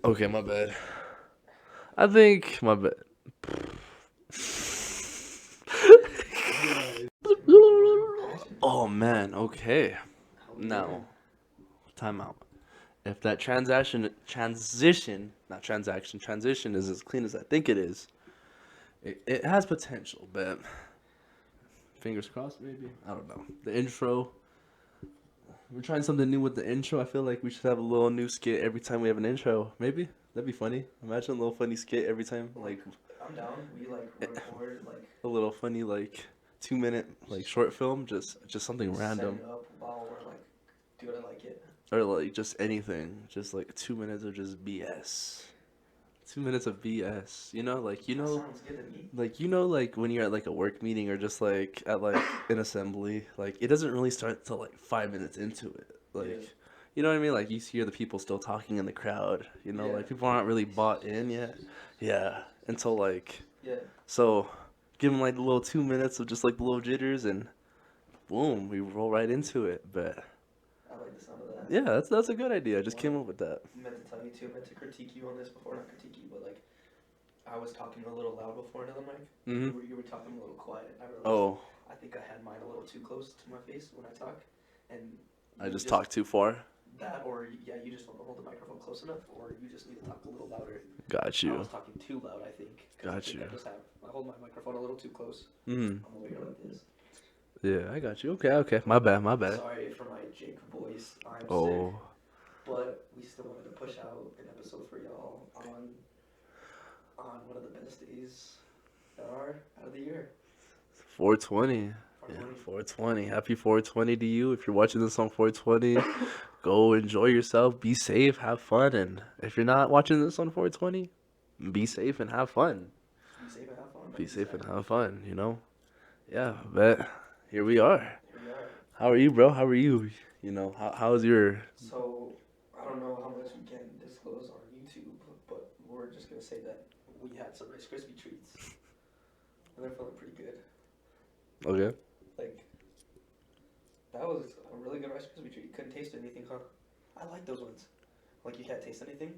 Okay, my bad. I think my bad. Oh man, okay. Now, time out. If that transition is as clean as I think it is, it has potential, but fingers crossed maybe. I don't know. The intro, we're trying something new with the intro. I feel like we should have a little new skit every time we have an intro. Maybe that'd be funny. Imagine a little funny skit every time, like I'm down. We like record like a little funny like 2 minute like short film, just something random, setting up while we're like doing it like it. or like just anything, just like 2 minutes of just BS. 2 minutes of BS. That sounds good to me. Like when you're at like a work meeting or just like at like an assembly, like it doesn't really start till like 5 minutes into it. Yeah. Like, you know what I mean? Like you hear the people still talking in the crowd. Yeah. Like people aren't really bought in yet. Yeah, until like Yeah. so, give them like the little 2 minutes of just like the little jitters, and boom, we roll right into it. But I like the sound of that. yeah, that's a good idea. I just Well, came up with that. I meant to tell you too. I meant to critique you on this before, not critique you, but like I was talking a little loud before into the mic. Mhm. You were talking a little quiet. I realized. Oh, I think I had mine a little too close to my face when I talk, and I you just talked too far. that, or yeah, you just don't hold the microphone close enough, or you just need to talk a little louder. Got I you. was talking too loud, I think. 'Cause I Got think you. I hold my microphone a little too close. Mhm. I'm over here like this. Yeah, I got you. Okay, okay. My bad. My bad. Sorry for my Jake voice. I'm sick, Oh, but we still wanted to push out an episode for y'all on one of the best days that are out of the year. 420. Yeah, 420. 420. Happy 420 to you. If you're watching this on 420, go enjoy yourself. Be safe. Have fun. And if you're not watching this on 420, be safe and have fun. Be safe and have fun. Be safe and Exactly. have fun. Yeah, but here we are. Here we are. How are you, bro? How are you? How's your. So I don't know how much we can disclose on YouTube, but we're just gonna say that we had some Rice Krispie treats, and they're feeling pretty good. Okay. Like that was a really good Rice Krispie treat. You couldn't taste anything, huh? I like those ones. Like you can't taste anything.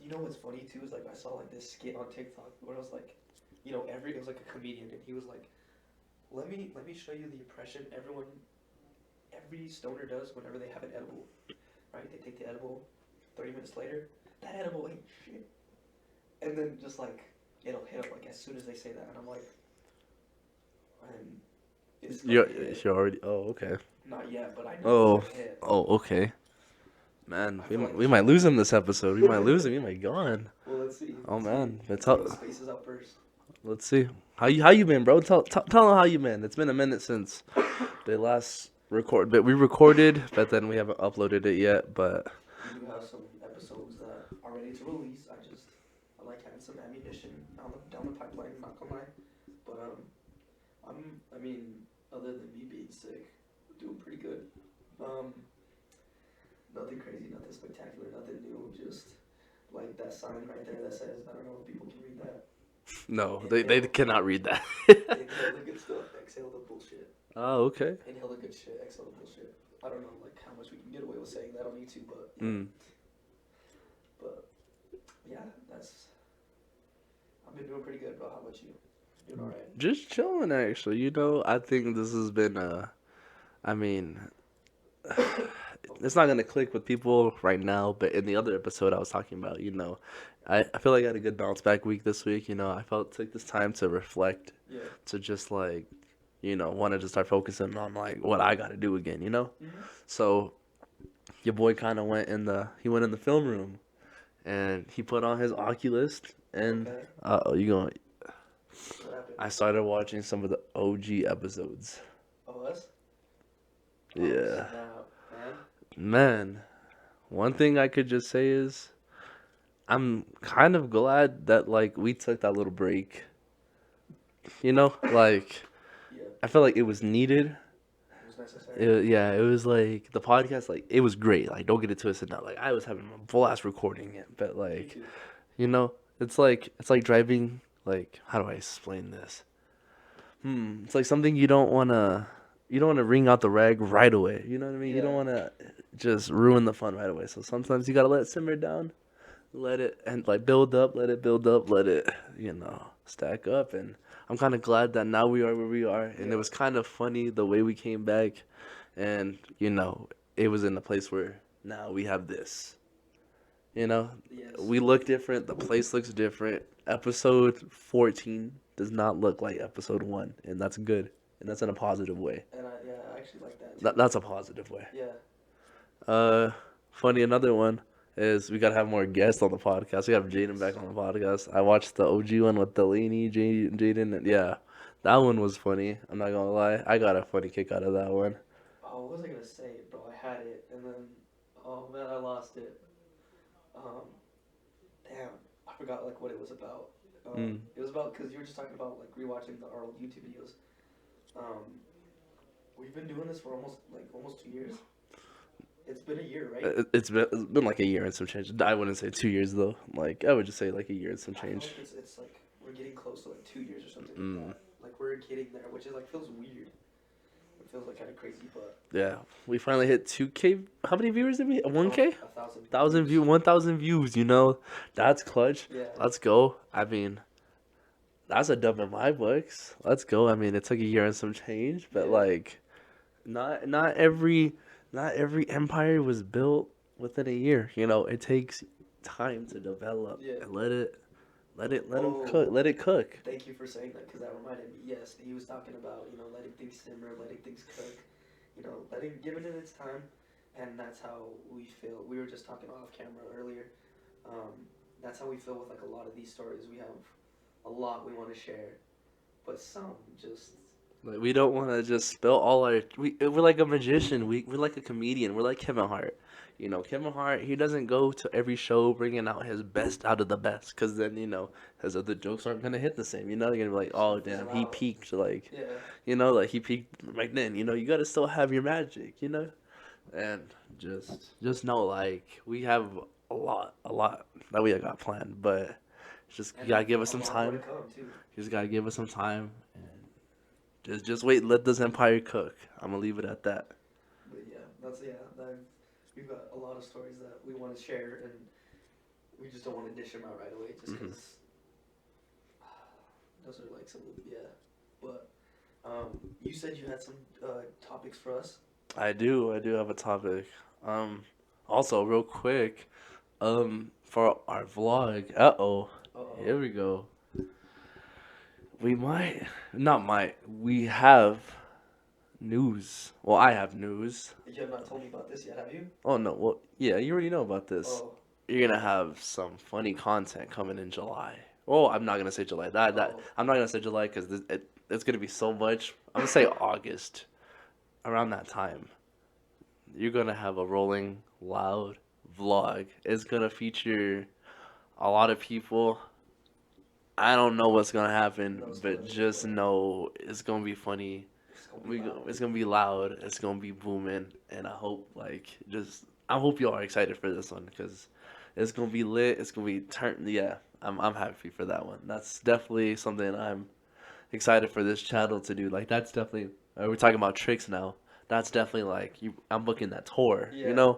You know what's funny too is like I saw like this skit on TikTok where it was like, it was like a comedian and he was like, let me show you the impression every stoner does whenever they have an edible, right? They take the edible, 30 minutes later, that edible ain't shit, and then just like it'll hit them like as soon as they say that, and I'm like, and it's You're, gonna hit. you're already. Oh, okay. Not yet, but I know Oh, it's gonna hit. oh, okay. Man, I we feel might, like we might lose him this episode. We might lose him. He might gone. Well, let's see. Oh man, but Let's see what spaces out first. let's see. How you been, bro? Tell them how you been. It's been a minute since they last record, but we recorded, but then we haven't uploaded it yet. But We do have some episodes that are ready to release. I like having some ammunition down the pipeline. Not gonna lie, but I mean, other than me being sick, doing pretty good. Um, Nothing crazy, nothing spectacular, nothing new. Just like that sign right there that says, I don't know if people can read that. no, they cannot read that. Inhale the good stuff, exhale the bullshit. Oh, okay. Inhale the good shit, exhale the bullshit. I don't know like how much we can get away with saying that on YouTube, but Mm. but yeah, I've been doing pretty good, bro. How about you? Doing all right? Just chilling, actually. I think this has been I mean, it's not gonna click with people right now, but in the other episode I was talking about, I feel like I had a good bounce back week this week. I felt took this time to reflect, Yeah. to just like, wanted to start focusing on like what I got to do again. Mm-hmm. So your boy kind of went in the film room, and he put on his Oculus, and Okay. you going? What happened? I started watching some of the OG episodes. Oh, us? Oh, Yeah, snap, man. man. One thing I could just say is I'm kind of glad that like we took that little break. Like Yeah, I felt like it was needed. it was necessary. Yeah, it was like the podcast, like it was great. Like don't get it twisted now. Like I was having a blast recording it, but Me like too. it's like driving. Like how do I explain this? It's like something you don't wanna. want to wring out the rag right away. You know what I mean? You don't Yeah. want to just ruin the fun right away. So sometimes you gotta let it simmer down, let it and like build up, let it build up, let it stack up. And I'm kind of glad that now we are where we are. And it Yeah. was kind of funny the way we came back, and it was in a place where now we have this. Yes. We look different. The place looks different. Episode 14 does not look like episode 1, and that's good. And that's in a positive way. And I actually like that too. That's a positive way. Yeah. Uh, Funny, another one is we gotta have more guests on the podcast. We have Jaden back on the podcast. I watched the OG one with Delaney, Jaden, and yeah, that one was funny. I'm not gonna lie, I got a funny kick out of that one. Oh, what was I gonna say, bro? I had it, and then, oh man, I lost it. Um, damn, I forgot like what it was about. Mm. It was about because you were just talking about like rewatching our old YouTube videos. Um, we've been doing this for almost 2 years. It's been a year, right? It's been like a year and some change. I wouldn't say 2 years though. Like I would just say like a year and some I feel change. like it's like we're getting close to like 2 years or something like Mm. that. Like we're getting there, which is like feels weird. It feels like kind of crazy, but Yeah, we finally hit 2K. How many viewers did we? 1K? 1,000. 1,000 views. That's clutch. Yeah. Let's go. I mean, that's a dub in my books. Let's go. I mean, it took a year and some change, but Yeah. like, not every empire was built within a year. It takes time to develop Yeah. and let it Oh. cook. Let it cook. Thank you for saying that because that reminded me. Yes, he was talking about letting things simmer, letting things cook, giving it its time, and that's how we feel. We were just talking off camera earlier. That's how we feel with like a lot of these stories. We have a lot we want to share, but some just Like, we don't want to just spill all our. We're like a magician. We're like a comedian. We're like Kevin Hart. Kevin Hart, he doesn't go to every show bringing out his best out of the best, because then, his other jokes aren't going to hit the same. They're going to be like, oh, damn, he peaked. Like, yeah. like he peaked right then. You got to still have your magic. And just know, like, we have a lot that we got planned, but just you And got to give us a some lot more time. to come, too. You just got to give us some time. Just wait, let this empire cook. I'm gonna leave it at that. But yeah, we've got a lot of stories that we want to share, and we just don't want to dish them out right away, just Mhm. because those are like some But you said you had some topics for us. I do have a topic. Also real quick, for our vlog. Uh-oh. Here we go. We have news. Well, I have news. You have not told me about this yet, have you? Oh no, well, yeah, you already know about this. Oh. You're gonna have some funny content coming in July. Oh, I'm not gonna say July. Oh. I'm not gonna say July because it's gonna be so much. I'm gonna say August, around that time. You're gonna have a rolling loud vlog. It's gonna feature a lot of people. I don't know what's gonna happen, No, it's but gonna be just funny. know it's gonna be funny. It's gonna be loud. It's gonna be booming, and I hope y'all are excited for this one because it's gonna be lit. It's gonna be turned. Yeah, I'm happy for that one. That's definitely something I'm excited for this channel to do. Like that's definitely. We're talking about tricks now. That's definitely like you. I'm booking that tour. Yeah.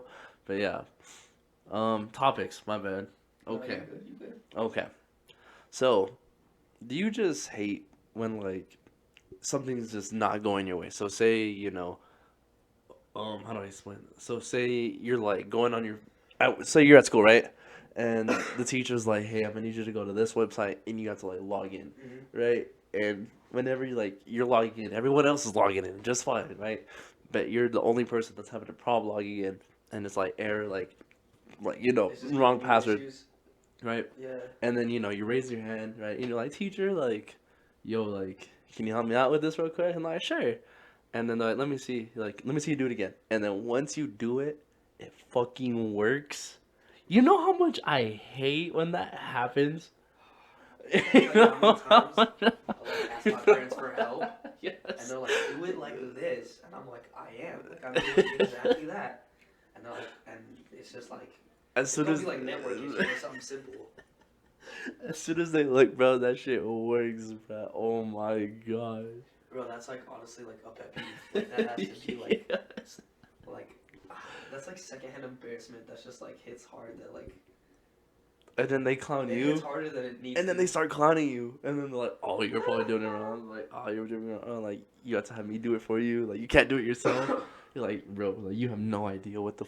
But yeah. Topics. My bad. No, Okay. you good. Okay. So, do you just hate when like something's just not going your way? So say, how do I explain this? So say you're like going on say you're at school, right? And the teacher's like, "Hey, I'm gonna need you to go to this website," and you have to like log in, Mm-hmm. right? And whenever you're logging in, everyone else is logging in just fine, right? But you're the only person that's having a problem logging in, and it's like error, like It's just wrong giving you password, issues. right? Yeah. And then you raise your hand, right? And you're like, teacher, like, yo, like, can you help me out with this real quick? And like, sure. And then they're like, let me see, you do it again. And then once you do it, it fucking works. You know how much I hate when that happens. Like, how many times I'll like ask my parents for help, Yes. and they're like, "Do it like this," and I'm like, "I am. Like, I'm doing exactly that." And they're like, and it's just like As it's soon gonna as be like network issues or something simple. as soon as they look, bro, that shit works, bro. Oh my god. Bro, that's like honestly like a pet peeve. Like that has to be like, Yes. like that's like secondhand embarrassment. That's just like hits hard. That like And then they clown it you. hits harder than it needs. And then to. they start clowning you, and then they're like, "Oh, you're probably doing it wrong." Like, "Oh, you're doing it wrong." Like, you have to have me do it for you. Like, you can't do it yourself. You're like, bro, like you have no idea what the.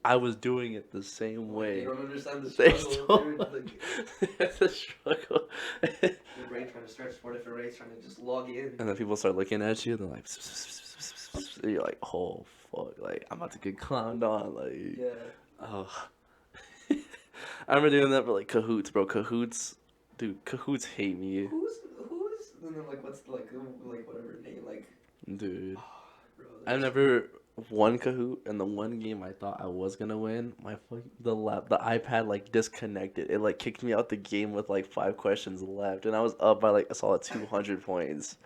I was doing it the same way. You don't understand the They struggle. still Dude. Like, the struggle. your brain trying to stretch 4 different ways, trying to just log in. And then people start looking at you, and they're like, and you're like, "Oh fuck!" Like, I'm about to get clowned on. Like, Yeah. oh. I remember doing that for like Cahoots, bro. Cahoots, dude. Cahoots hate me, Who's and then like what's like whatever name like. dude. Bro, I never won Kahoot, and the one game I thought I was gonna win, the iPad like disconnected. It like kicked me out the game with like 5 questions left, and I was up by like a solid 200 points.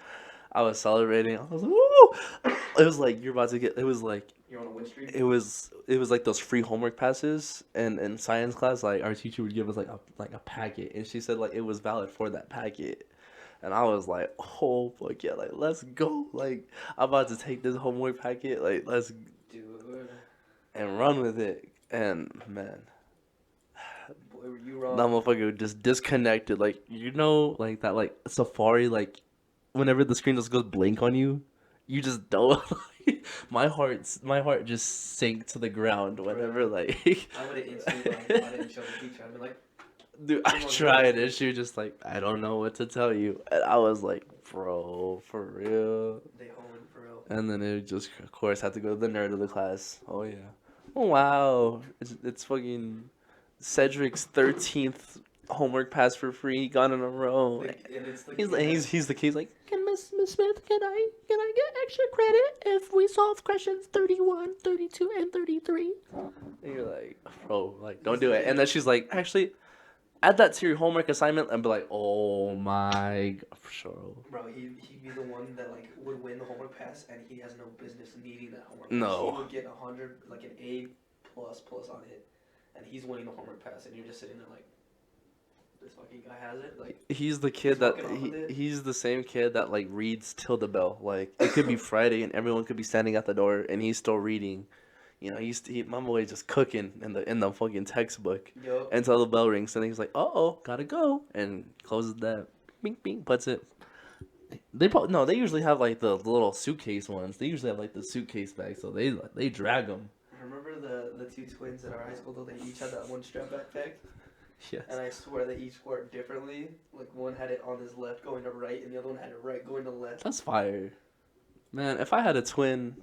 I was celebrating. I was like, woo! It was like you're about to get. It was like You're on a win streak. it was like those free homework passes, and in science class, like our teacher would give us like a packet, and she said like it was valid for that packet. And I was like, oh, fuck yeah, like, let's go. Like, I'm about to take this homework packet, like, let's Dude. and run with it. And, man, Boy, were you wrong. that motherfucker just disconnected. Like, you know, like, that, like, Safari, like, whenever the screen just goes blank on you, you just don't. my heart just sank to the ground whenever, like. I would have instantly, like, I didn't show the teacher. I'd be like, dude, I tried, and she was just like, I don't know what to tell you. And I was like, bro, for real. they home for real. And then it just, of course, had to go to the nerd of the class. Oh, yeah. Oh, wow. It's fucking Cedric's 13th homework pass for free, gone in a row. Like, and it's the He's the kid. He's like, can Miss Smith, can I get extra credit if we solve questions 31, 32, and 33? And you're like, bro, like, don't do it. And then she's like, actually, add that to your homework assignment, and be like, oh my, sure. Bro, he'd be the one that like would win the homework pass, and he has no business needing that homework. No. Pass. He would get 100, like an A plus on it, and he's winning the homework pass, and you're just sitting there like, this fucking guy has it. Like, He's the kid that walking off with it. he's the same kid that like reads till the bell. Like, it could be Friday and everyone could be standing at the door and he's still reading. You know, my boy just cooking in the fucking textbook yo, until the bell rings, and he's like, oh, gotta go, and closes that, bing bing, puts it. They usually have like the little suitcase ones. They usually have like the suitcase bag, so they drag them. remember the two twins in our high school though? They each had that one strap backpack, Yes. and I swear they each wore it differently. Like one had it on his left going to right, and the other one had it right going to left. That's fire, man. If I had a twin,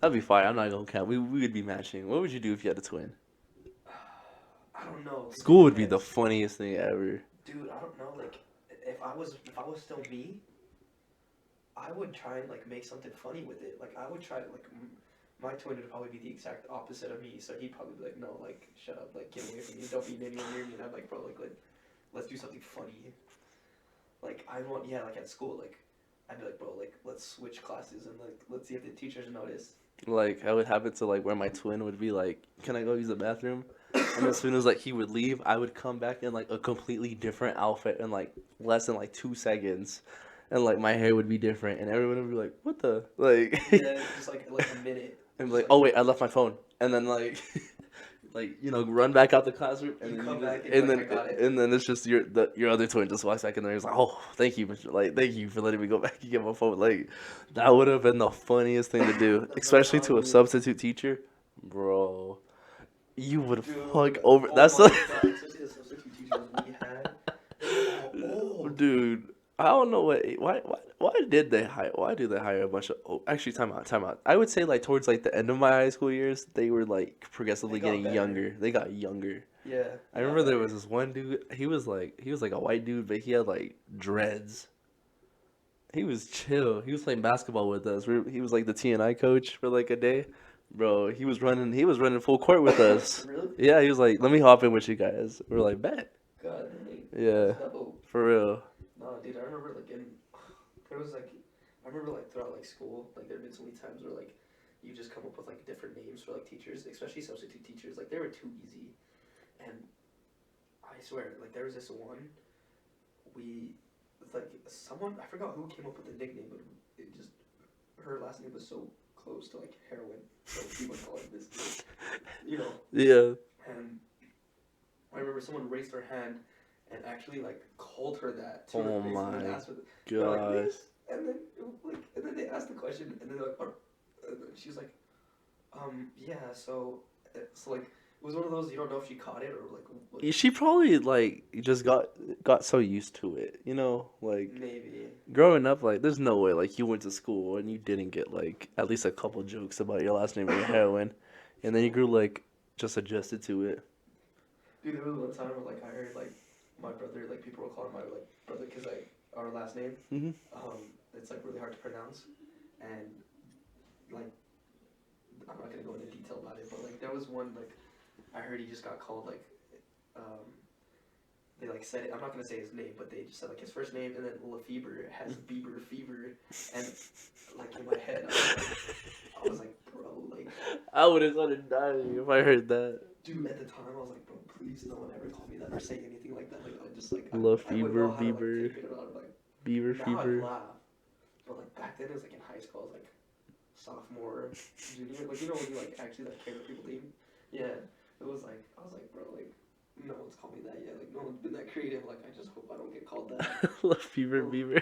that'd be fire. I'm not gonna count. We would be matching. What would you do if you had a twin? I don't know. School would be the funniest thing ever. Dude, I don't know. Like, if I was still me, I would try and like make something funny with it. Like, I would try to like. My twin would probably be the exact opposite of me, so he'd probably be like, "No, like, shut up, like, get away from me, don't be anywhere near me." And I'm like, "Bro, like, let's do something funny." Like, like at school, like, I'd be like, "Bro, like, let's switch classes and like, let's see if the teachers notice." Like, I would happen to like where my twin would be like, "Can I go use the bathroom?" And as soon as like he would leave, I would come back in like a completely different outfit in like less than like 2 seconds, and like my hair would be different, and everyone would be like, "What the like?" Yeah, just like a minute. And be like, "Oh wait, I left my phone," and then like, like run back out the classroom, and You then come back and and you're then like, "I got it." and then it's just your other twin just walks back in there. He's like, "Oh, thank you, Mr. Like, thank you for letting me go back and get my phone." Like, that would have been the funniest thing to do, That's especially not to a funny. substitute teacher, bro. You would Dude, fuck over. oh That's my the God, especially the substitute teachers we had. They were all old. dude. I don't know why do they hire a bunch of actually time out. I would say like towards like the end of my high school years, they were like progressively They got getting better. younger. They got younger. Yeah. I remember there was this one dude. He was like a white dude, but he had like dreads. He was chill. He was playing basketball with us. He was like the T&I coach for like a day. Bro, he was running full court with us. Really? Yeah, he was like, "Let me hop in with you guys." We're like, "Bet." God dang. Yeah, No, for real. no, dude, I remember like there was like, I remember like throughout like school, like there'd been so many times where like, you just come up with like different names for like teachers, especially substitute teachers. Like they were too easy, and I swear, like there was this one, it's like someone I forgot who came up with the nickname, but it just her last name was so close to like heroin, so people call it this kid, you know. Yeah. And I remember someone raised their hand and actually like called her that to Oh her face and then my asked her, they're like, gosh. Miss, and then like, and then they asked the question, and they're like, and then she's like, yeah, so like it was one of those you don't know if she caught it or like what, She probably like just got so used to it, you know, like maybe. growing up. Like, there's no way like you went to school and you didn't get like at least a couple jokes about your last name or your heroin, and then you grew like just adjusted to it. Dude, there was one time where like I heard like my brother, like people were calling my like brother because like our last name, Hmm. it's like really hard to pronounce, and like I'm not gonna go into detail about it, but like there was one like I heard he just got called like um they like said it. I'm not gonna say his name, but they just said like his first name and then Lefebvre has Bieber fever, and like in my head I was like bro like I would have started dying if I heard that. dude at the time I was like bro please no one ever call me that or say anything like that like I just like I wouldn't Lefebvre, know how to like Bieber, take it or like Beaver now I'd fever. laugh, but like back then it was like in high school I was like sophomore junior like you know when you like actually like care what people think yeah it was like I was like bro like no one's called me that yet. Like no one's been that creative. Like I just hope I don't get called that. Lefebvre, Bro, Beaver.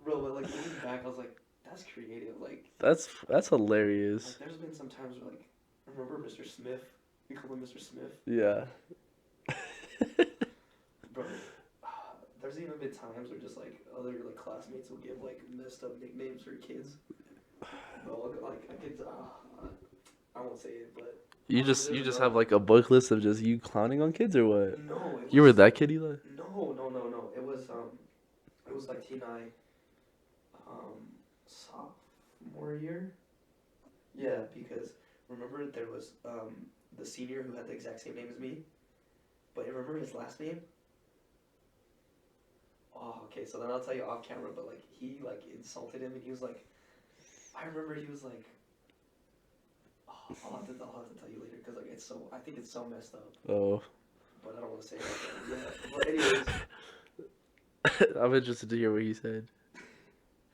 bro, but like looking back, I was like, that's creative. That's hilarious. Like there's been some times where like, remember Mr. Smith? We call him Mr. Smith. Yeah. Bro, there's even been times where just like other like classmates will give like messed up nicknames for kids. Bro, like I could, I won't say it, but You just have like a book list of just you clowning on kids or what? no, it You were was that kid, Eli? no. It was like T9, sophomore year. Yeah, because remember there was the senior who had the exact same name as me, but remember his last name? Oh, okay. So then I'll tell you off camera, but like he like insulted him, and he was like, I remember he was like, oh, I'll have to tell you later because like I think it's so messed up, Oh. but I don't want to say it. Like that. Yeah, but anyways. I'm interested to hear what he said.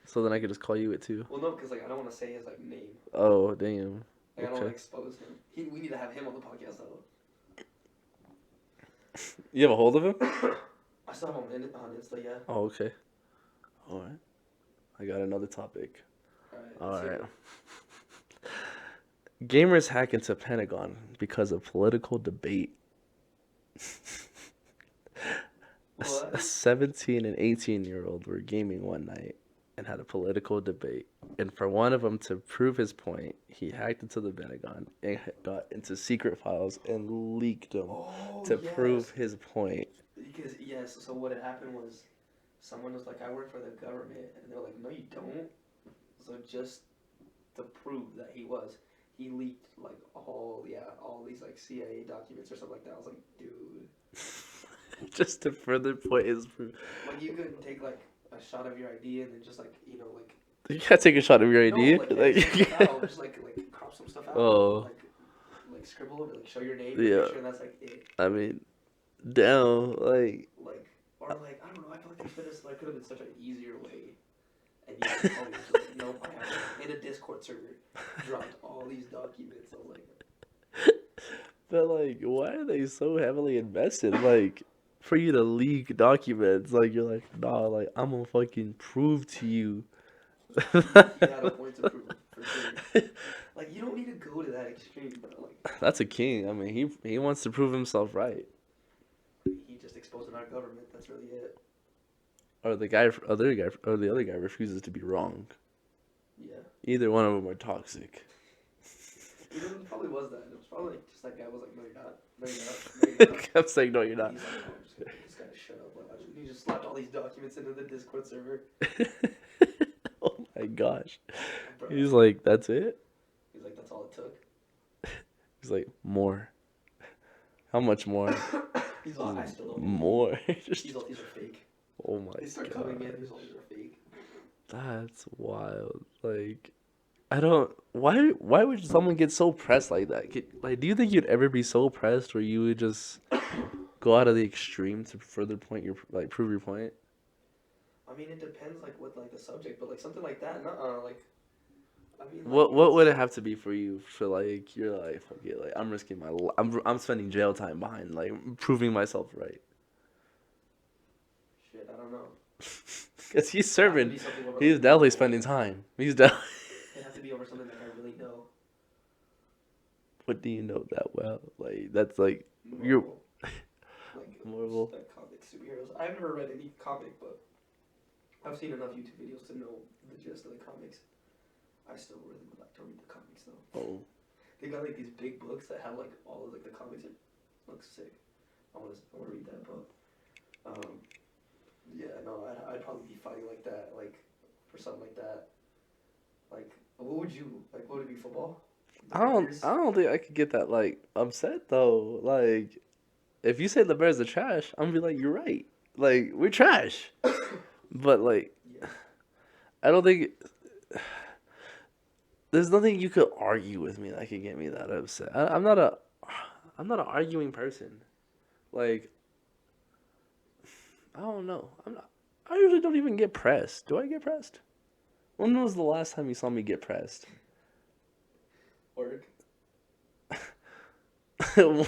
So then I could just call you it too. Well, no, because like I don't want to say his like name. Oh, damn. Like, I don't want Okay. to expose him. We need to have him on the podcast though. You have a hold of him? I saw him on Insta, yeah. Oh, okay. All right. I got another topic. All Let's hear right. it. Gamers hack into Pentagon because of political debate. A What? 17 and 18-year-old were gaming one night and had a political debate. And for one of them to prove his point, he hacked into the Pentagon and got into secret files and leaked them Oh, to yes. prove his point. Because yes, so what had happened was someone was like, I work for the government, and they're like, no, you don't. So just to prove that he leaked like all these like CIA documents or something like that. I was like, dude. Just to further point his proof. Like you could take like a shot of your ID and then just like like. You can't take a shot of your ID. No, like, edit some stuff out, just like crop some stuff out. Oh. Like scribble it, like show your name. Yeah. Make sure that's like it. I mean, damn, like. Or like I don't know. I feel like there could have been such an easier way. And you just told me just like, nope, I have to, in a Discord server, dropped all these documents. I was like, But like, why are they so heavily invested? Like, for you to leak documents, like you're like, nah, like I'm gonna fucking prove to you. he had a point to prove for sure. Like you don't need to go to that extreme, but like That's a king. I mean, he wants to prove himself right. he just exposed our government. That's really it. Or the other guy refuses to be wrong. Yeah. Either one of them are toxic. It probably was that. It was probably like, just that guy was like, no, you're not. No, you're not. No, you're not. Kept saying, no, you're not. He's like, oh, I'm just gonna get this guy to shut up. Like, he just slapped all these documents into the Discord server. Oh my gosh. Bro. He's like, that's it? He's like, that's all it took. He's like, more. How much more? He's like, I still don't. More. He's all, these are fake. Oh my They start coming in. god. These all these are fake. That's wild. Like, I don't. Why would someone get so pressed like that? Like, do you think you'd ever be so pressed where you would just go out of the extreme to further prove your point? I I mean, it depends like what like the subject, but like something like that, like I mean, like What would it's it have to be for you for like you're like okay like I'm risking my I'm spending jail time behind like proving myself right shit. I don't know. because he's It'd have to serving be something over he's like definitely Marvel. spending time he's definitely It'd have to be over something like I really know. what do you know that well like that's like you're Marvel, like Marvel like comic superheroes. I've never read any comic, but I've seen enough YouTube videos to know the gist of the comics. I still really would like to read the comics though. oh They got like these big books that have like all of like the comics. It looks sick. I want to read that book. Yeah, no, I'd probably be fighting like that, like for something like that. Like, what would you like? What would it be? Football? The Bears? I don't think I could get that like upset though like if you say the Bears are trash I'm gonna be like you're right like we're trash but like Yeah. I don't think there's nothing you could argue with me that could get me that upset. I'm not an arguing person. Like I don't know. I'm not. I usually don't even get pressed. Do I get pressed? When was the last time you saw me get pressed? Work.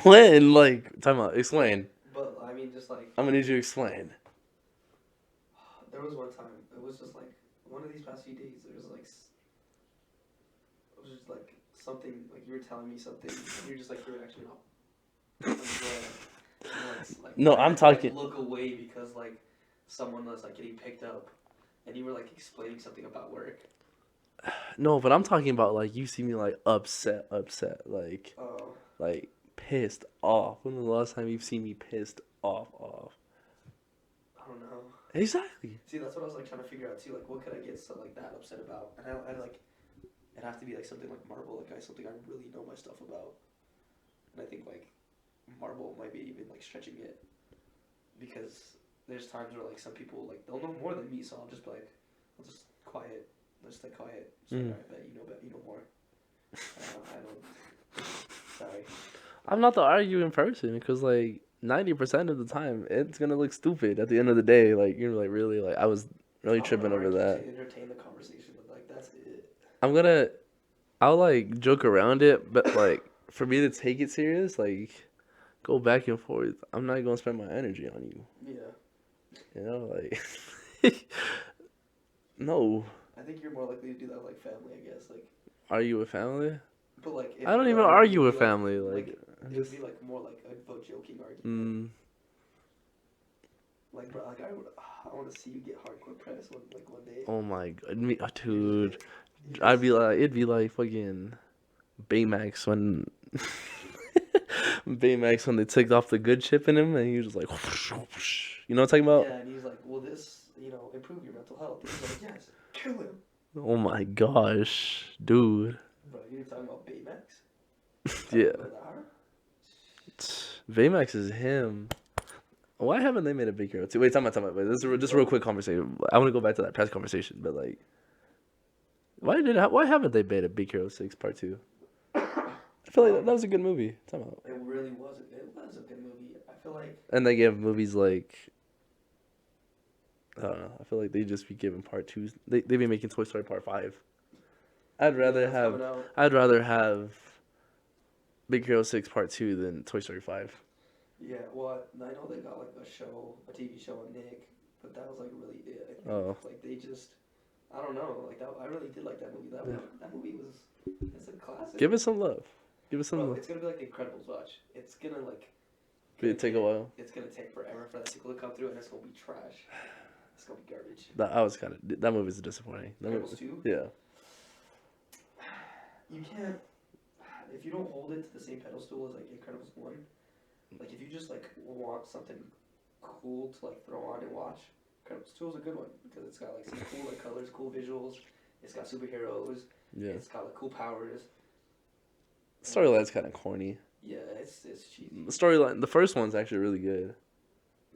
When? Like, time out. Explain. But I mean, just like I'm gonna need you to explain. there was one time. It was just like one of these past few days. There was like it was just like something like you were telling me something, and you're just like your reaction. Like, No, I I'm had to, like, talking. look away because like someone was like getting picked up, and you were like explaining something about work. No, but I'm talking about like you see me like upset, Oh, like pissed off. When was the last time you've seen me pissed off? I don't know. Exactly. See, that's what I was like trying to figure out too. Like, what could I get so like that upset about? And I like it'd have to be like something like Marvel, like something I really know my stuff about. And I think like Marvel might be even like stretching it because there's times where like some people like they'll know more than me, so I'll just be like, I'll just quiet, I'll just stay quiet. So I bet you know more. I don't. Sorry. I'm not the arguing person because like 90% of the time it's gonna look stupid at the end of the day. Like you're like really like I was really I wanna tripping over argue that. to entertain the conversation, but like that's it. I'm gonna I'll like joke around it, but like for me to take it serious, like go back and forth. I'm not gonna spend my energy on you. Yeah. You know, like no. I think you're more likely to do that with like family, I guess. Like, Are you a family? but like if I don't the even argument argue would with be, like, family. Like I'm it just would be like more like a joking argument. Like, bro, like I want to see you get hardcore press one day. oh my god, me, You're dude. just I'd be like, it'd be like fucking Baymax when Baymax when they took off the good chip in him and he was just like, you know what I'm talking about? yeah, and he's like, will this improve your mental health? And he's like, yes, kill him. Oh my gosh, dude. Bro, you're talking about Baymax? Yeah, Talking about that? Baymax is him. Why haven't they made a big hero too? Wait, time out. Wait, this is just a real quick conversation. I want to go back to that press conversation, but like, why haven't they made a Big Hero 6 Part 2? I feel like that was a good movie. Time out. It really was. It was a good movie. I feel like. And they give movies like I don't know. I feel like they just be giving part twos. They be making Toy Story Part 5. I'd rather That's have coming out. I'd rather have Big Hero 6 Part 2 than Toy Story 5. Yeah, well, I know they got like a TV show on Nick, but that was like really it. I think. Oh. Like they just, I don't know. Like that, I really did like that movie. That movie was, it's a classic. Give it some love. Give it some Bro, love. it's gonna be like The Incredibles. Watch. It's gonna like. It'll take a while. It's gonna take forever for that sequel to come through, and it's gonna be trash. It's gonna be garbage. That movie's disappointing. Incredibles 2? Yeah. You can't, if you don't hold it to the same pedestal as like Incredibles 1, like if you just like want something cool to like throw on and watch, Incredibles 2 is a good one because it's got like some cool like colors, cool visuals. It's got superheroes. Yeah. It's got like cool powers. Storyline's kind of corny. Yeah, it's cheesy. The storyline, the first one's actually really good.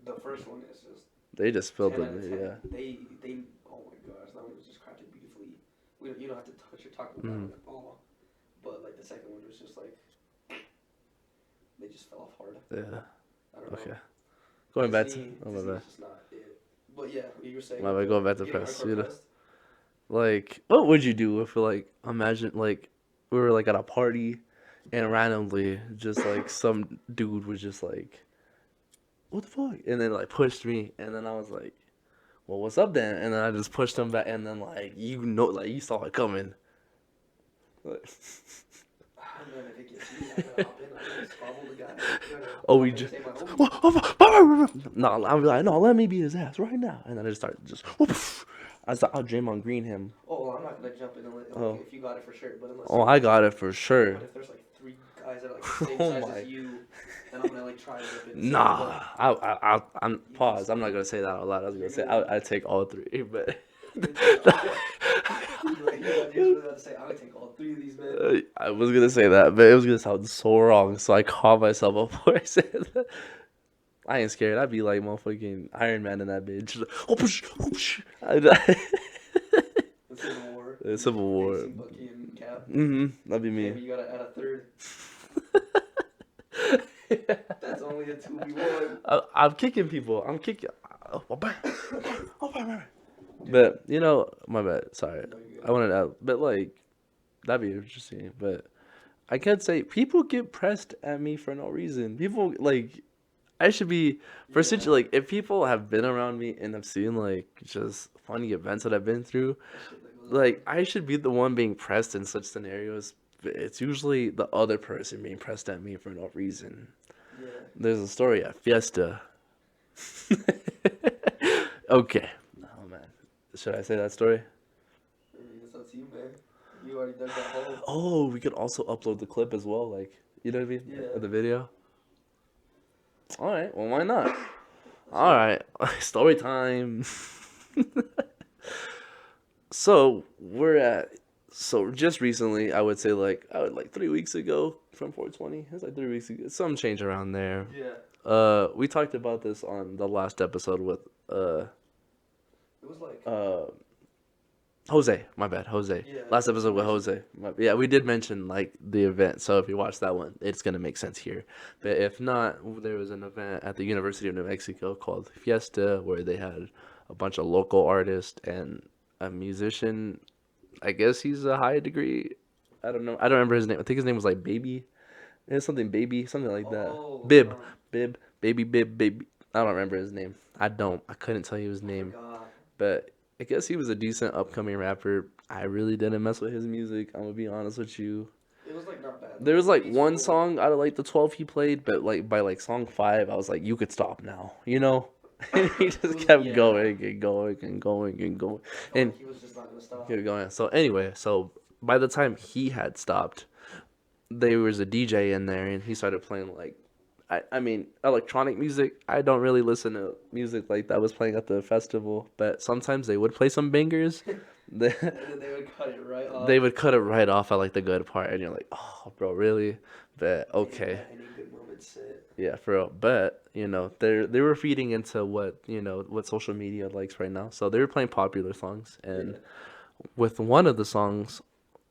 The first one is just They just filled 10 it. out of 10. Yeah. They oh my gosh, that one was just crafted beautifully. You don't have to touch or talk about it at all. But like the second one was just like they just fell off hard. Yeah. I don't know. Okay. Going back to Disney oh my is bad. just not it. But yeah, you were saying. My bad, going back to getting press, hardcore you know. pressed. Like, what would you do if, like, imagine, like, we were, like, at a party and randomly just, like, some dude was just like, what the fuck? And then, like, pushed me. And then I was like, well, what's up then? And then I just pushed him back. And then, like, like, you saw it coming. Like, Man, if it gets me, I gotta hop in. I gotta squabble the guy. oh, I'm we gonna just. say my homie. No, I'm like, no, let me beat his ass right now. And then I just started just. I'll Draymond Green him. Oh, well, I'm not gonna jump in and Oh. if you got it for sure. But unless. Oh, I got it for sure. But if there's like 3 guys that are like the same Oh size my. as you, then I'm gonna like try to rip it. Nah, I'm pause. I'm not gonna say that out loud. I was gonna say I take all 3, but I would take all 3 of these, man. I was gonna say that, but it was gonna sound so wrong. So I caught myself before I said that. I ain't scared. I'd be like motherfucking Iron Man in that bitch. The Civil War. The Civil War. Facing Bucky and Cap. That'd be me. Maybe you gotta add a 3rd. That's only a 2v1. I'm kicking people. I'm kicking. But you know, my bad. Sorry, I wanted to. But like, that'd be interesting. But I can't say people get pressed at me for no reason. People like, I should be like if people have been around me and have seen like just funny events that I've been through, like I should be the one being pressed in such scenarios. But it's usually the other person being pressed at me for no reason. Yeah. There's a story at Fiesta. Okay. Oh man, should I say that story? It's up to you, man. You already dug that hole. Oh, we could also upload the clip as well, like you know what I mean? Yeah. The video. All right. Well, why not? All right. Story time. So just recently, I would say like 3 weeks ago from 420. It was like 3 weeks ago. Some change around there. Yeah. We talked about this on the last episode with It was like. Jose. My bad, Jose. Yeah, Last episode with Jose. Yeah, we did mention like the event. So if you watch that one, it's gonna make sense here. But if not, there was an event at the University of New Mexico called Fiesta where they had a bunch of local artists and a musician. I guess he's a high degree. I don't know. I don't remember his name. I think his name was like Baby. It's something Baby, something like that. Oh, Bib, Baby. I don't remember his name. I couldn't tell you his name. God. But I guess he was a decent upcoming rapper. I really didn't mess with his music. I'm gonna be honest with you. It was like not bad. There was like Beats one were cool. song out of like the 12 he played, but like by like song 5, I was like, you could stop now, you know? And he just kept Yeah. going and going and going and going. I felt And like he was just not gonna stop. kept going. So anyway, by the time he had stopped, there was a DJ in there and he started playing like I mean electronic music. I don't really listen to music like that was playing at the festival, but sometimes they would play some bangers. They, And then they would cut it right off. they would cut it right off at like the good part and you're like, oh bro, really? But okay. Any good moments sit. Yeah, for real. But, you know, they were feeding into what social media likes right now. So they were playing popular songs and with one of the songs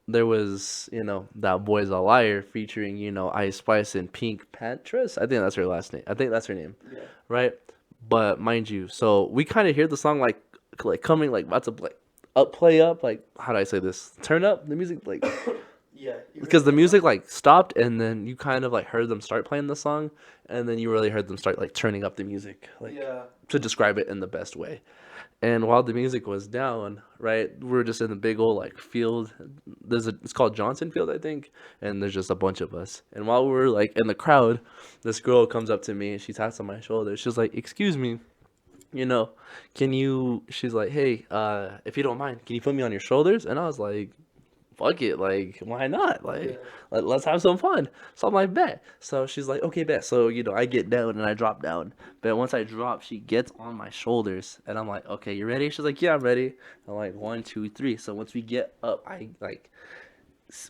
there was, That Boy's a Liar featuring, Ice Spice and Pink Pantress. I think that's her last name. I think that's her name. Yeah. Right? But mind you, so we kind of hear the song like coming like about to play up, like how do I say this? Turn up the music like Yeah. because the music like stopped and then you kind of like heard them start playing the song and then you really heard them start like turning up the music like Yeah. to describe it in the best way. And while the music was down, right, we're just in the big old like field. It's called Johnson Field, I think, and there's just a bunch of us. And while we're like in the crowd, this girl comes up to me and she taps on my shoulder. She's like, "Excuse me, she's like, hey, if you don't mind, can you put me on your shoulders?" And I was like, fuck it, like, why not? Like, let's have some fun. So I'm like, bet. So she's like, okay, bet. So, I get down and I drop down. But once I drop, she gets on my shoulders. And I'm like, okay, you ready? She's like, yeah, I'm ready. I'm like, 1, 2, 3. So once we get up,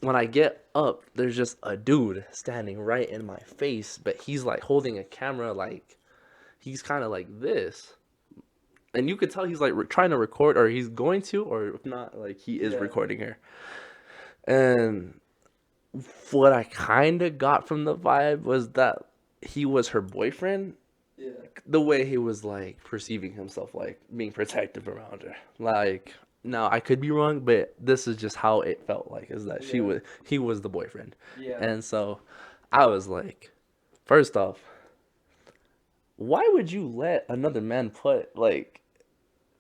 when I get up, there's just a dude standing right in my face. But he's like holding a camera, like, he's kind of like this. And you could tell he's like trying to record, or he's going to, or if not, like he is recording her. And what I kind of got from the vibe was that he was her boyfriend, Yeah. the way he was like perceiving himself, like being protective around her. Like, now I could be wrong, but this is just how it felt like, is that Yeah. he was the boyfriend. Yeah. And so I was like, first off, why would you let another man put like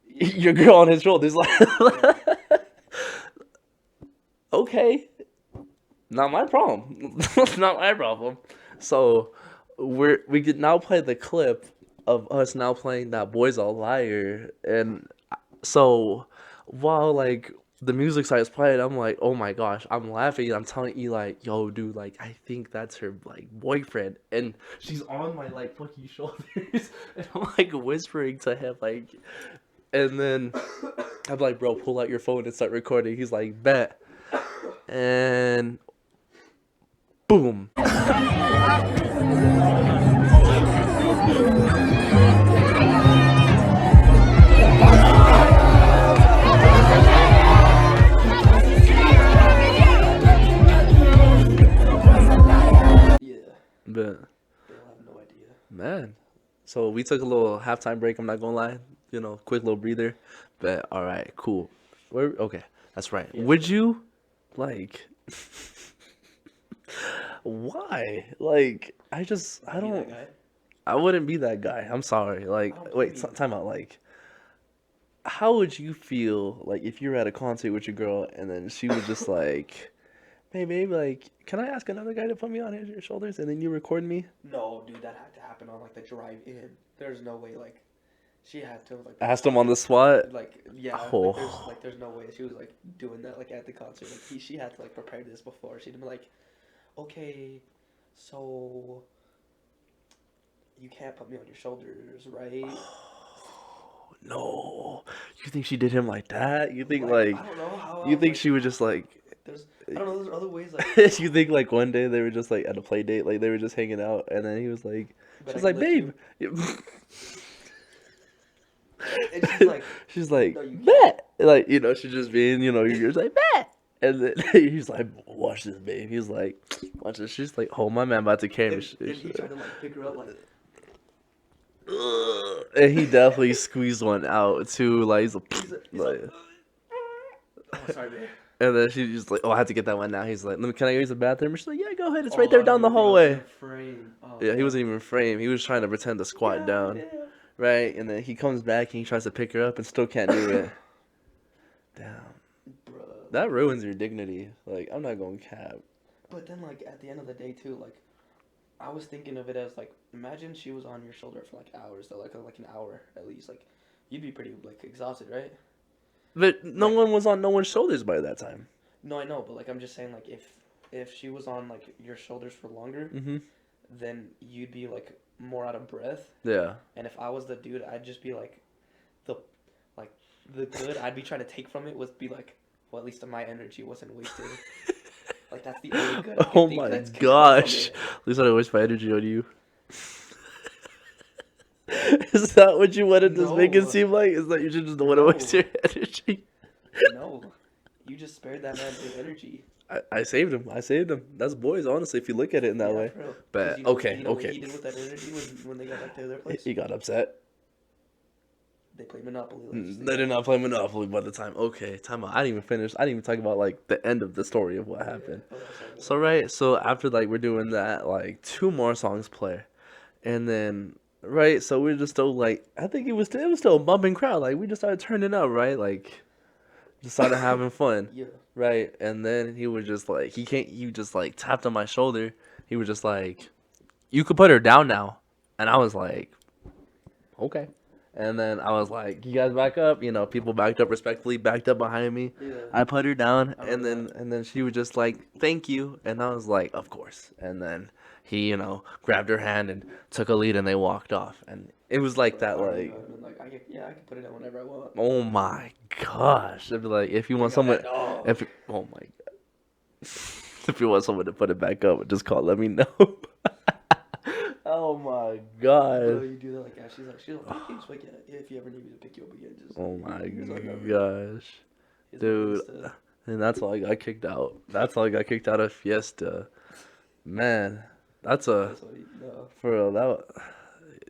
Yeah. your girl on his shoulders? Yeah. Like, okay, not my problem. Not my problem. So we could now play the clip of us now playing that boy's a liar, and so while like the music starts playing, I'm like, oh my gosh, I'm laughing. I'm telling Eli, yo, dude, like I think that's her like boyfriend, and she's on my like fucking shoulders, and I'm like whispering to him like, and then I'm like, bro, pull out your phone and start recording. He's like, bet, and boom. Yeah. But They'll have no idea. man, so we took a little halftime break. I'm not gonna lie, quick little breather. But all right, cool. Okay, that's right. Yeah. Would you like? Why? Like, I Be that don't. guy. I wouldn't be that guy. I'm sorry. Like, I don't wait, blame you. time out. Like, how would you feel like if you were at a concert with your girl and then she was just like, "Hey, babe, like, can I ask another guy to put me on your shoulders?" And then you record me. No, dude, that had to happen on like the drive in. There's no way like she had to like Asked him on the spot. like yeah, Oh. like there's no way she was like doing that like at the concert. Like she had to like prepare this before. She'd be like, okay, so you can't put me on your shoulders, right? No. You think she did him like that? You think Like like I don't know how. you think Like she was just like there's I don't know. There's other ways like you think like one day they were just like at a play date, like they were just hanging out and then he was like but I she's can like, lift "Babe." you. And she's like, She's like, no, you can't. "Bet." Like, she's just being, you're just like, "Bet." And then he's like, "Watch this, babe." He's like, "Watch this." She's like, "Oh, my man about to carry me." And he tried to like pick her up like. Ugh. And he definitely squeezed one out too. Like He's like, oh sorry, babe. and then she's just like, "Oh, I have to get that one now." He's like, Can I use the bathroom?" She's like, "Yeah, go ahead. It's right there down the hallway." Oh, Yeah, he wasn't even framed. He was trying to pretend to squat down, right? And then he comes back and he tries to pick her up and still can't do it. Damn, Bruh. that ruins your dignity. Like, I'm not going cap. But then, like, at the end of the day, too, like, I was thinking of it as, like, imagine she was on your shoulder for, like, hours, though, like an hour at least. Like, you'd be pretty, like, exhausted, right? But no Like- one was on no one's shoulders by that time. No, I know, but, like, I'm just saying, like, if she was on, like, your shoulders for longer, Mm-hmm. then you'd be, like, more out of breath. Yeah. And if I was the dude, I'd just be, like, the good I'd be trying to take from it would be, like, well, at least my energy wasn't wasted. Like, that's the only good I can Oh think my that's come from gosh. it. At least I don't waste my energy on you. Is that what you wanted to make it No. seem like? Is that you just don't want to waste No. your energy? No, you just spared that man his energy. I saved him. I saved him. That's boys, honestly, if you look at it in that Yeah, way. for real. 'Cause But, you know, okay, you know okay. what he did with that energy when they got back to their place? He got upset. They played Monopoly. Like, just They did not play Monopoly by the time. Okay, time out. I didn't even finish. I didn't even talk about like the end of the story of what happened. Oh, sorry. So right, so after like we're doing that, like two more songs play, and then right, so we're just still like I think it was still a bumping crowd. Like we just started turning up, right? Like just started having fun, Yeah. right? And then he was just like he just like tapped on my shoulder. He was just like, "You could put her down now," and I was like, "Okay." And then I was like, "You guys back up." People backed up respectfully, backed up behind me. Yeah. I put her down, I and remember then she was just like, "Thank you," and I was like, "Of course." And then he, grabbed her hand and took a lead, and they walked off, and it was like that, like, I can put it down whenever I want. oh my gosh, it'd be like if you want Got someone, that dog. oh my god, if you want someone to put it back up, just call, let me know. Oh my Bro, god. you do that like yeah, she's like thank you. She's like yeah, if you ever need me to pick you up again, just Oh my he's like, "No, gosh. he's like, Dude, "Insta." and that's all I got kicked out. That's all I got kicked out of Fiesta. Man, that's a That's what he no. for real.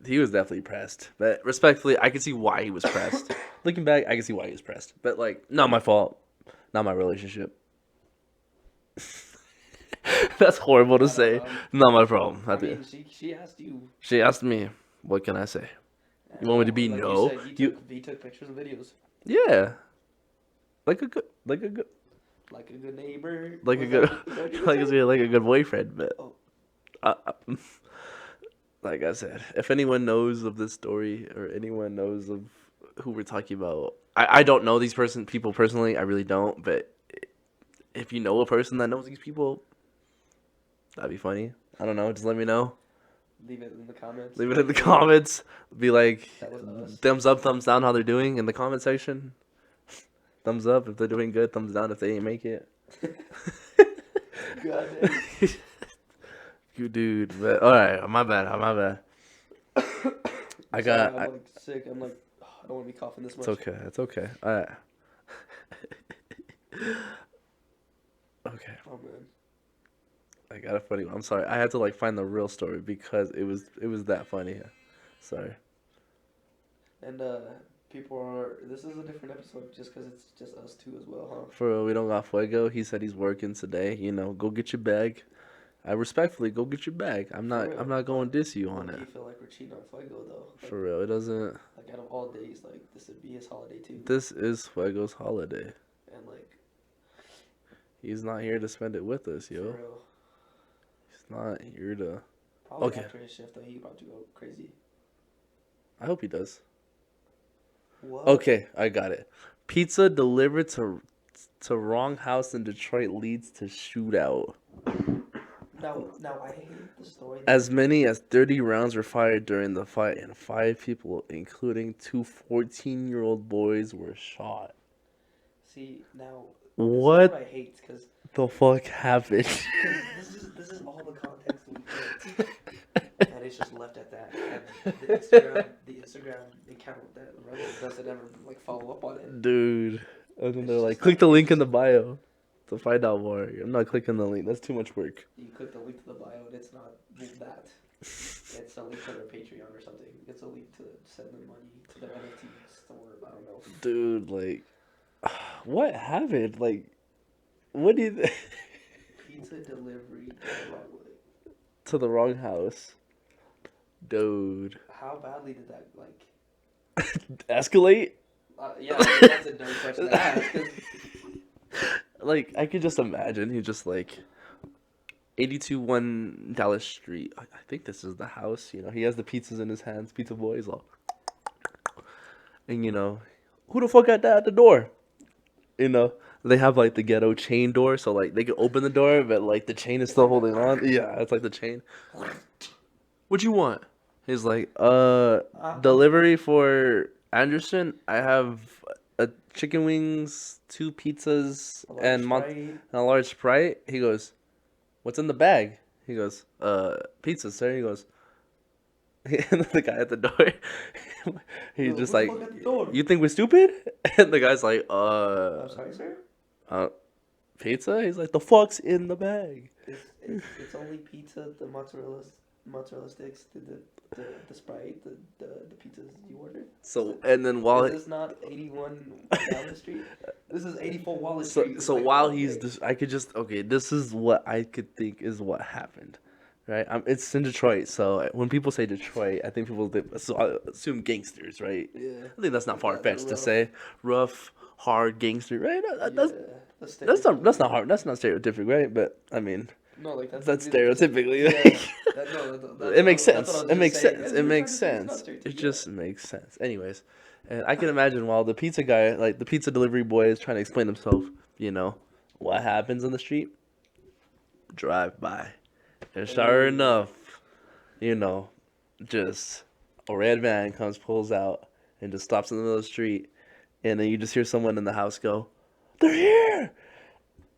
he was definitely pressed. But respectfully, I can see why he was pressed. Looking back, I can see why he was pressed. But like, not my fault. Not my relationship. That's horrible to say. Not my problem. I mean, she asked you. She asked me, "What can I say?" You want me to be like no? You said, he took pictures and videos. Yeah, like a good, Like a good neighbor. like a Was good, that what you like said? a, like a good boyfriend. But Oh. uh, like I said, if anyone knows of this story or anyone knows of who we're talking about, I don't know these people personally. I really don't. But if you know a person that knows these people, that'd be funny. I don't know. Just let me know. Leave it in the comments. Leave it in the comments. Be like, That was us. thumbs up, thumbs down, how they're doing in the comment section. Thumbs up if they're doing good. Thumbs down if they ain't make it. God damn. You dude, but all right, my bad. I got. I'm like sick. I'm like, I don't want to be coughing this much. It's okay. It's okay. All right. Okay. Oh man. I got a funny one. I'm sorry. I had to like find the real story because it was that funny. Sorry. And people are. This is a different episode just because it's just us two as well, huh? For real, we don't got Fuego. He said he's working today. You know, go get your bag. I respectfully go get your bag. I'm not going to diss you on Do it. you feel like we're cheating on Fuego though? Like, For real, it doesn't. Like out of all days, like this would be his holiday too. This is Fuego's holiday. And like. He's not here to spend it with us, For yo. real. He's not here to. Probably Okay. after his shift though, he about to go crazy. I hope he does. What? Okay, I got it. Pizza delivered to wrong house in Detroit leads to shootout. Now I hate the story. As many as 30 rounds were fired during the fight, and 5 people, including 2 14-year-old boys, were shot. See now. What This is what I hate because the fuck happened? this is all the context we get, and it's just left at that. And the Instagram account that Reddit doesn't ever like follow up on it. Dude. And then It's they're like, just click not- the link in the bio to find out more. I'm not clicking the link. That's too much work. You click the link to the bio, and it's not that. It's a link to their Patreon or something. It's a link to send them money to their NFT store. I don't know. Dude, like, what happened? Like, what do you think? Pizza delivery the wrong way. To the wrong house. Dude. How badly did that like? Escalate? Yeah, that's a dumb question to ask. 'Cause Like, I could just imagine he just like 82-1 Dallas Street. I think this is the house. You know, he has the pizzas in his hands. Pizza boy is all. And you know, who the fuck got that at the door? You know, they have like the ghetto chain door, so like they can open the door, but like the chain is still holding on. Yeah, it's like the chain. What you want? He's like, delivery for Anderson. I have a chicken wings, 2 pizzas, a large and Sprite. and a large Sprite. He goes, what's in the bag? He goes, pizza, sir. He goes, and the guy at the door, he's Yo, just who the like, fuck at the door? you think we're stupid? And the guy's like, I'm sorry, sir. Pizza? He's like, the fuck's in the bag? It's only pizza, the mozzarella sticks, the Sprite, the pizzas you ordered. So, and then while This is not 81 Wallace Street. This is 84 Wallace Street. so Like, while okay. he's I could just this is what I could think is what happened, right? It's in Detroit, so when people say Detroit, I think so I assume gangsters, right? Yeah. I think that's not far fetched to rough. say rough, hard gangster, right? That's That's not hard. That's not stereotypic, right? But I mean, No, like that's stereotypically. Yeah, It makes that's sense. what I was It just makes saying. sense. That's It what makes I'm trying to say. It's not sense. stereotypical, It yeah. just makes sense. Anyways, and I can imagine while the pizza guy, like the pizza delivery boy, is trying to explain himself, you know, what happens on the street. Drive by, and sure enough, you know, just a red van comes, pulls out, and just stops in the middle of the street, and then you just hear someone in the house go, "They're here!"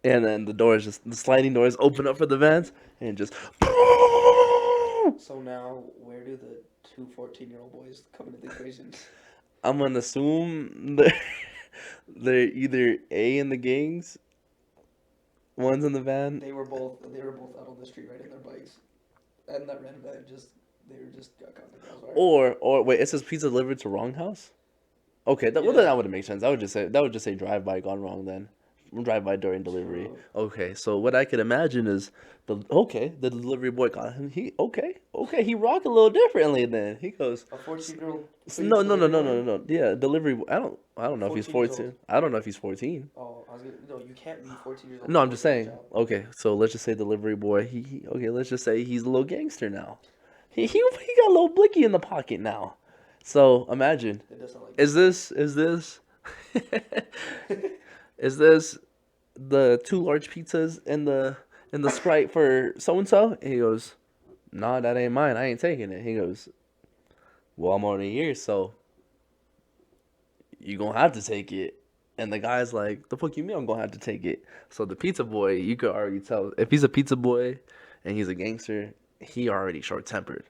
And then the sliding doors open up for the vans, and just. So now, where do the 2 14-year-old boys come into the equation? I'm gonna assume they're either A in the gangs, one's in the van. They were both out on the street riding their bikes, and that red van just They were just got caught in the crossfire. Or wait, it says pizza delivered to wrong house. Okay, well then Yeah. that wouldn't make sense. That would just say drive by gone wrong then. Drive by during delivery. True. Okay, so what I could imagine is the delivery boy got him. He rocked a little differently then. He goes, A 14-year-old. no. Yeah, delivery. I don't know if he's 14 years 14. I don't know if he's 14. Oh, I was gonna. No, you can't be 14 years old. No, and I'm just work at a saying. job. Okay, so let's just say delivery boy. Okay, let's just say he's a little gangster now. He got a little blicky in the pocket now. So imagine. It does sound like. Is this is this the 2 large pizzas and the Sprite for so and so? He goes, nah, that ain't mine. I ain't taking it. He goes, well, I'm already here, so you gonna have to take it. And the guy's like, the fuck you mean I'm gonna have to take it? So the pizza boy, you could already tell if he's a pizza boy and he's a gangster, he already short tempered.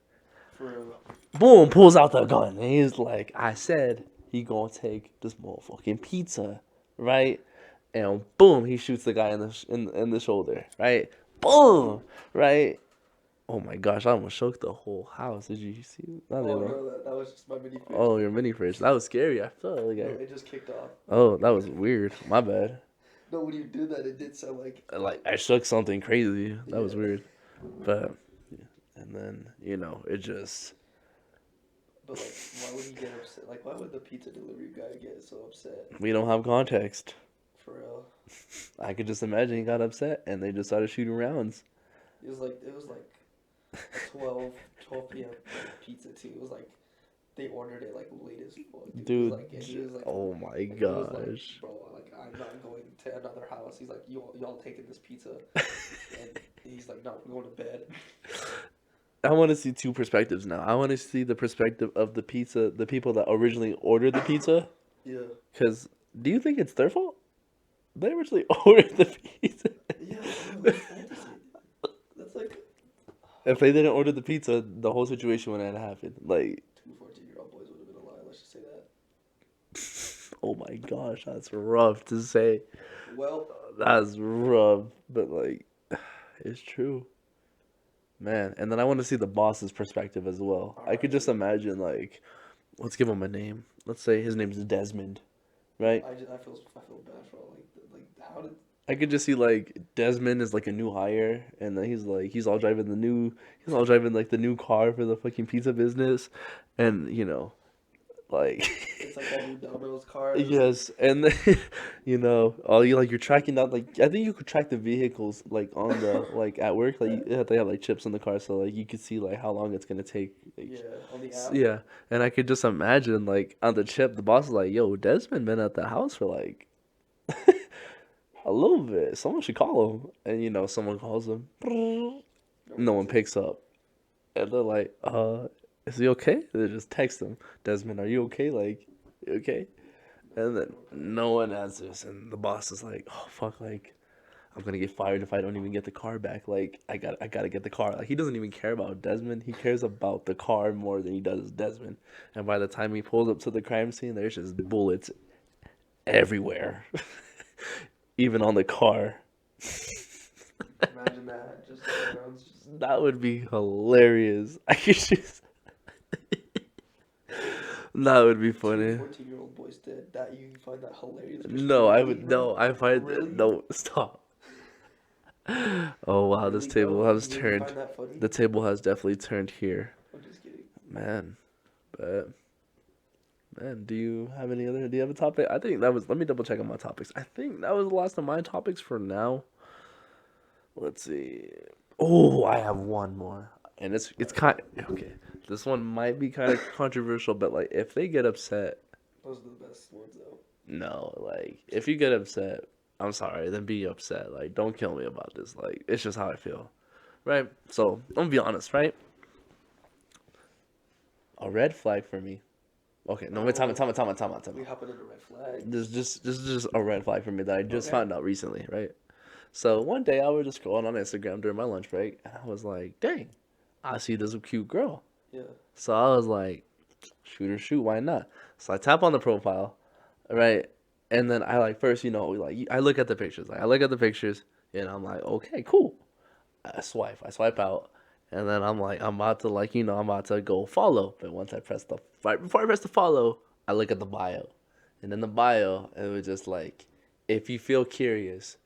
For real. Boom, pulls out the gun. And he's like, I said he gonna take this motherfucking pizza, right? And boom, he shoots the guy in the shoulder, right? Boom, right? Oh my gosh, I almost shook the whole house. Did you see? Oh no, that was just my mini fridge. Oh, your mini fridge. That was scary. I felt like No, it just kicked off. oh, that was weird. My bad. No, when you did that, it did sound like. Like I shook something crazy. That was Yeah. weird. But and then it just But like, why would he get upset? Like, why would the pizza delivery guy get so upset? we don't have context. For real. I could just imagine he got upset and they just started shooting rounds. It was like 12 p.m. pizza too. It was like they ordered it like late as fuck. Dude, It was like, and he was like, oh my and he was like, gosh. bro, like I'm not going to another house. He's like, y'all taking this pizza, and he's like, no, we're going to bed. I want to see 2 perspectives now. I want to see the perspective of the people that originally ordered the pizza. Yeah. Because do you think it's their fault? They originally ordered the pizza. Yeah. That's fantasy. That's like If they didn't order the pizza, the whole situation wouldn't have happened. Like, 2 14-year-old boys would have been alive. Let's just say that. oh my gosh, that's rough to say. Well, That's rough, but like, it's true. Man, and then I want to see the boss's perspective as well. I could just imagine, like, let's give him a name. Let's say his name is Desmond, right? I feel bad for like how did. I could just see like Desmond is like a new hire, and then he's all driving like the new car for the fucking pizza business, and like It's like that new Domino's car. yes, and then all you're tracking down, like I think you could track the vehicles like on the like at work, like they have like chips in the car, so like you could see like how long it's gonna take. Like, Yeah, on the app. yeah, and I could just imagine like on the chip, the boss is like, "Yo, Desmond been at the house for like a little bit. Someone should call him." And someone calls him. No one picks up, and they're like, is he okay?" They just text him, "Desmond, are you okay? Like, you okay?" And then no one answers, and the boss is like, "Oh fuck! Like, I'm gonna get fired if I don't even get the car back. Like, I gotta get the car." Like, he doesn't even care about Desmond. He cares about the car more than he does Desmond. And by the time he pulls up to the crime scene, there's just bullets everywhere, even on the car. Imagine that. Just rounds. Just That would be hilarious. I could just. That would be funny. 14-year-old boys did that. You find that hilarious? No, I would Really? no. I find Really? no. Stop. Oh wow, this Really, table bro? has You turned. find that funny? The table has definitely turned here, I'm just kidding. man. But man, do you have any other? Do you have a topic? I think that was. Let me double check on my topics. I think that was the last of my topics for now. Let's see. Oh, I have one more, and it's kind. Okay, this one might be kind of controversial, but like if they get upset, Those are the best ones though. no, like if you get upset, I'm sorry, then be upset. Like don't kill me about this. Like it's just how I feel, right? So I'm gonna be honest, right? A red flag for me. Okay, no, wait, time out. We hopping into red flag. This is just a red flag for me that I just Okay. found out recently, right? So one day I was just scrolling on Instagram during my lunch break, and I was like, "Dang, I see this cute girl." Yeah. So I was like, "Shoot or shoot, why not?" So I tap on the profile, right, and then I like first, I look at the pictures, and I'm like, "Okay, cool." I swipe out, and then I'm like, I'm about to like, I'm about to go follow. But once I press the right before I press the follow, I look at the bio, and in the bio, it was just like, if you feel curious,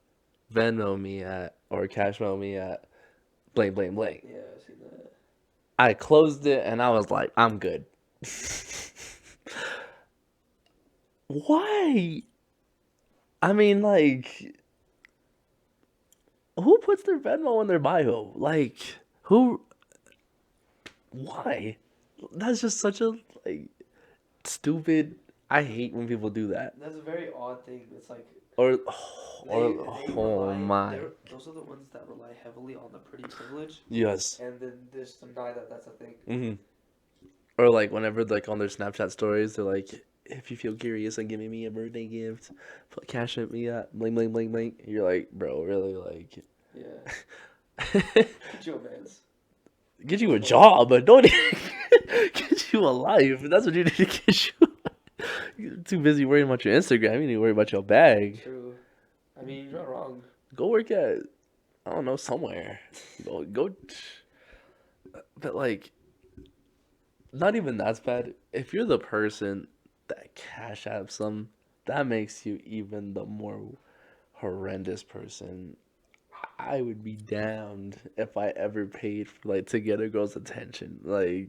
Venmo me at or Cashmo me at blank blank blank. Yeah, I've seen that. I closed it and I was like, I'm good. Why? I mean, like, who puts their Venmo in their bio? Like, who? Why? That's just such a like stupid. I hate when people do that. That's a very odd thing. It's like Or, they oh rely. my. Those are the ones that rely heavily on the pretty privilege, Yes. and then just deny that that's a thing. hmm Or like whenever like on their Snapchat stories, they're like, if you feel curious and giving me a birthday gift, put cash at me at bling bling bling bling. You're like, bro, really like. Yeah, get you a man's. Get you a job, but don't get you a life. That's what you need to get you. You're too busy worrying about your Instagram. You need to worry about your bag. True. I mean, you're not wrong. Go work at, I don't know, somewhere. Go. But like, not even that's bad. If you're the person that cash apps them, that makes you even the more horrendous person. I would be damned if I ever paid for like to get a girl's attention. Like,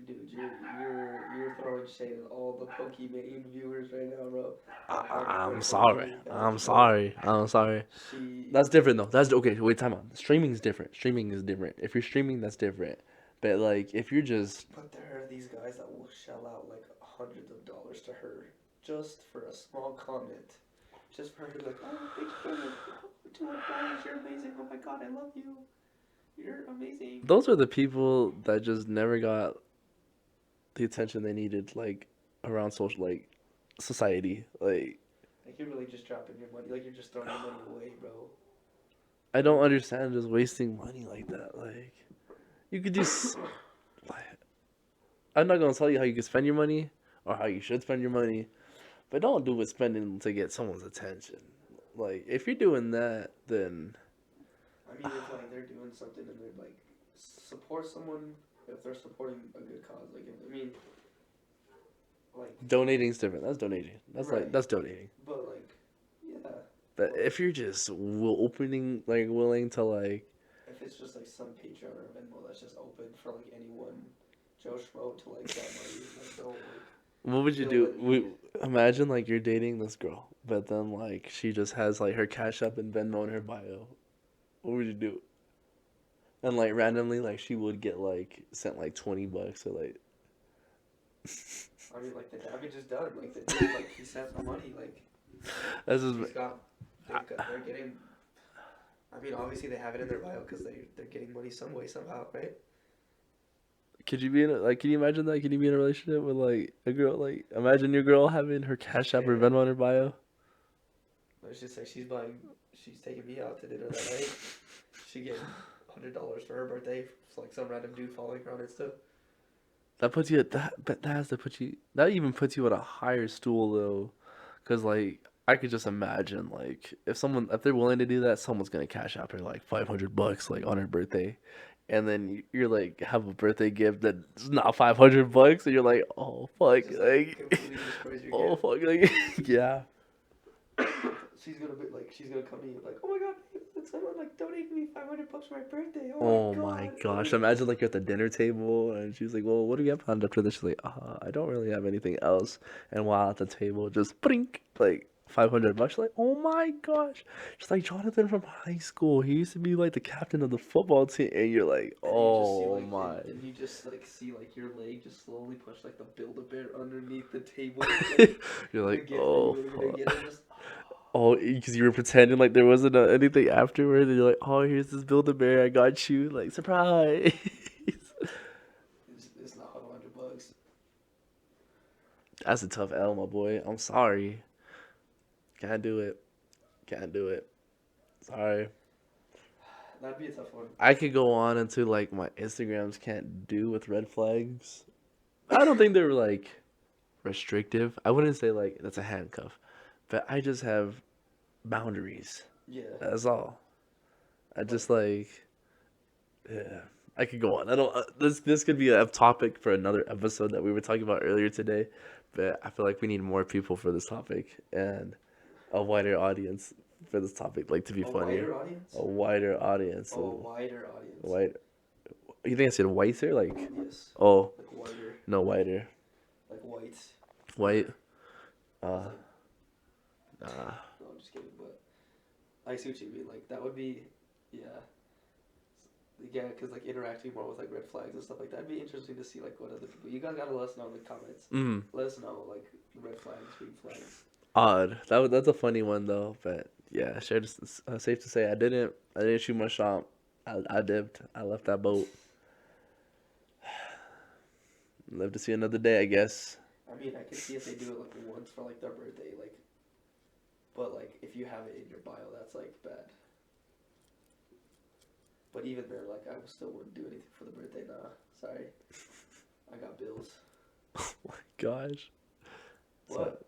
Dude, you're throwing shade at all the Pokimane viewers right now, bro. I'm sorry. I'm sorry. I'm sorry. She. That's different though. That's okay. Wait, time out. Streaming is different. Streaming is different. If you're streaming, that's different. But like, if you're just But there are these guys that will shell out like hundreds of dollars to her just for a small comment, just for her to be like, oh, thank you for the $200. You're amazing. Oh my god, I love you. You're amazing. those are the people that just never got the attention they needed, like around social, like society. Like you're really just dropping your money. Like you're just throwing your money away, bro. I don't understand just wasting money like that. Like, you could just. Like, I'm not gonna tell you how you can spend your money or how you should spend your money, but don't do it spending to get someone's attention. Like, if you're doing that, then I mean, if like they're doing something and they're like support someone if they're supporting a good cause. Like, if, I mean, like, donating's different. That's donating. That's like right. that's donating. But like, yeah. But if you're just opening, like, willing to like, If it's just like some Patreon or Venmo that's just open for like anyone, Joe Schmo to like that money, like don't like. what would you feel do? the need. Imagine like you're dating this girl, but then like she just has like her Cash App and Venmo in her bio. What would you do? And like randomly, like she would get like sent like $20 or like. I mean, like the damage is done. Like the dude, like he sent the money. Like That's just. he's got. They're getting. I mean, obviously they have it in their bio because they're getting money some way somehow, right? Could you be in a, like? Can you imagine that? Can you be in a relationship with like a girl? Like, imagine your girl having her Cash App or Yeah. Venmo in her bio. Let's just say she's taking me out to dinner that night. She getting $100 for her birthday. It's like some random dude following her on Insta. That puts you at that, but that has to put you. That even puts you at a higher stool though, because like I could just imagine like if they're willing to do that, someone's gonna Cash App her like $500 like on her birthday, and then you're like have a birthday gift that's not $500, and you're like, oh fuck, Just like, completely destroys your oh gift. fuck, like, yeah. She's gonna come to you like, oh my god, someone like donated me $500 for my birthday. Oh Oh my my gosh! god. Imagine like you're at the dinner table and she's like, "Well, what do you have planned after this?" She's like, I don't really have anything else." And while at the table, just blink like $500. She's like, "Oh my gosh!" She's like Jonathan from high school. He used to be like the captain of the football team, and you're like, And "Oh you just see, my!" like, and you just like see like your leg just slowly push like the Build-A-Bear underneath the table. You're The like, gift "Oh that you were gonna fuck!" get and just Oh, because you were pretending like there wasn't anything afterward, and you're like, "Oh, here's this Build-A-Bear. I got you." Like, surprise. it's not $100. That's a tough L, my boy. I'm sorry. Can't do it. Can't do it. Sorry. That'd be a tough one. I could go on into like my Instagrams can't do with red flags. I don't think they're like restrictive. I wouldn't say like that's a handcuff, but I just have boundaries. Yeah. That's all. I just like, yeah. I could go on. I don't. This could be a topic for another episode that we were talking about earlier today, but I feel like we need more people for this topic and a wider audience for this topic. Like to be A funny, wider audience? a wider audience. Oh, a wider audience. White. You think I said whiter? Like Yes. oh Like wider. no, wider. Like white. White. I was Nah. No, I'm just kidding, but I see what you mean. Like, that would be, yeah. Yeah, because, like, interacting more with, like, red flags and stuff like that. It'd be interesting to see, like, what other people. You guys gotta let us know in the comments. Mm. Let us know, like, red flags, green flags. Odd. That's a funny one though. But yeah, safe to say I didn't shoot my shot. I dipped. I left that boat. Live to see another day, I guess. I mean, I could see if they do it, like, once for, like, their birthday, like. But, like, if you have it in your bio, that's, like, bad. But even there, like, I still wouldn't do anything for the birthday. Nah, sorry. I got bills. Oh my gosh. What?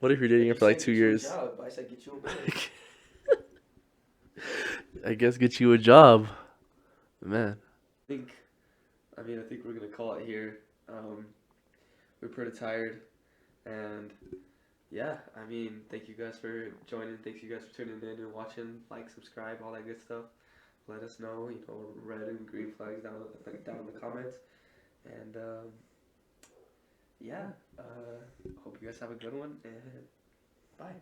What if you're dating her for like 2 years? I said get you a bird. I guess get you a job, man. I think we're gonna call it here. We're pretty tired, and yeah, I mean, thank you guys for joining. Thank you guys for tuning in and watching. Like, subscribe, all that good stuff. Let us know, red and green flags down in the comments, and yeah, hope you guys have a good one, and bye.